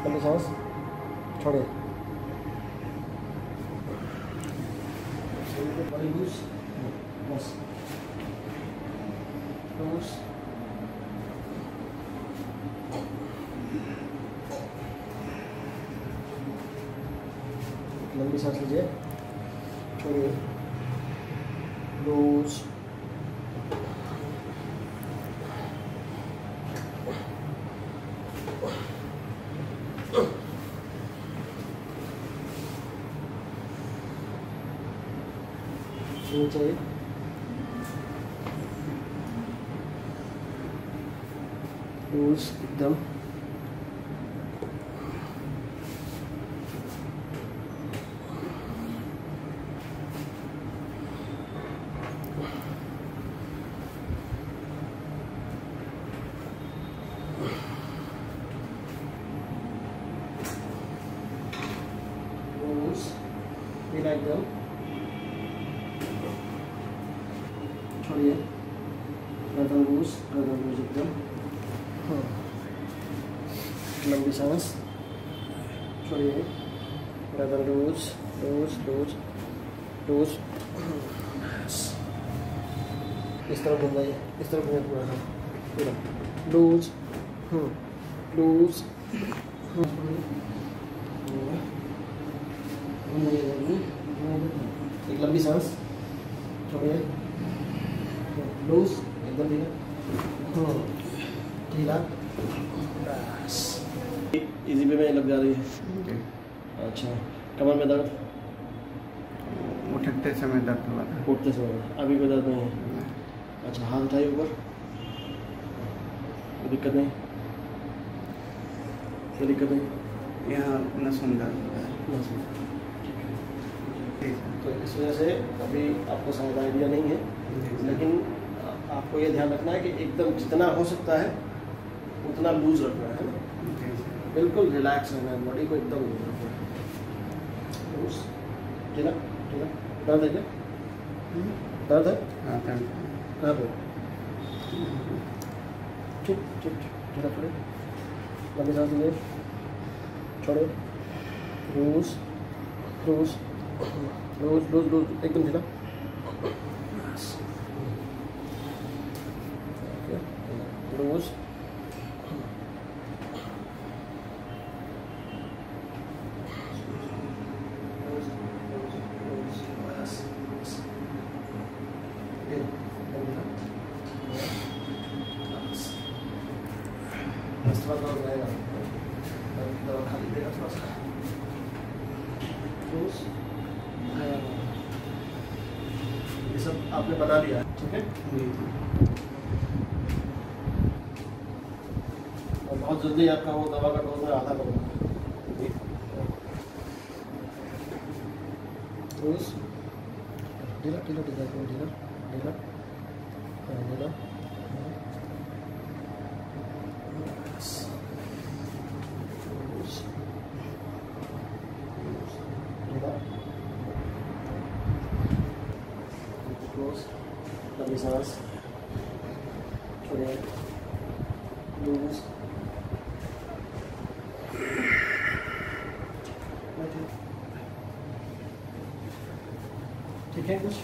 लंबी सांस छोड़िए। बड़ी लूज बस लूज। लंबी सांस लीजिए, छोड़िए, लूज। चाहिए लूज एकदम। लूज एकदम, छोड़िए, गर्दन लूज एकदम। लंबी सांस, छोड़िए, गर्दन लूज लूज लूज लूज। इस तरफ घूम जाइए, इस तरफ घूमिए पूरा पूरा लूज लूज। एक लंबी सांस, छोड़िए, लूज एकदम ढीला ढीला। बस इजी पे में लग जा रही है। अच्छा, कमर में दर्द? उठते समय दर्द हुआ था। उठते समय, अभी कोई दर्द नहीं है? अच्छा, हाथ उठाइए ऊपर, कोई दिक्कत नहीं? कोई दिक्कत नहीं? यहाँ नसों दर्द होता है। तो इस वजह से अभी आपको शायद आइडिया नहीं है, लेकिन आपको ये ध्यान रखना है कि एकदम जितना हो सकता है उतना लूज रखना है ना, बिल्कुल रिलैक्स रहना है, बॉडी को एकदम लूज रखना है। लूज, ढीला ढीला। दर्द है क्या? दर्द है? हाँ, दर्द कहाँ पे? ठीक ठीक, ढीला छोड़े, लंबी सांस लीजिए, छोड़े, loose loose loose loose loose एकदम ढीला। लूज दवा खा लीजिएगा थोड़ा सा। ये सब आपने बना लिया है, ठीक है? और बहुत जल्दी आपका वो दवा का डोज में आधा करूँगा। रोज ढीला ढीला ढीला ढीला ढीला ढीला। लंबी सांस, छोड़िए, लूज। ठीक है कुछ?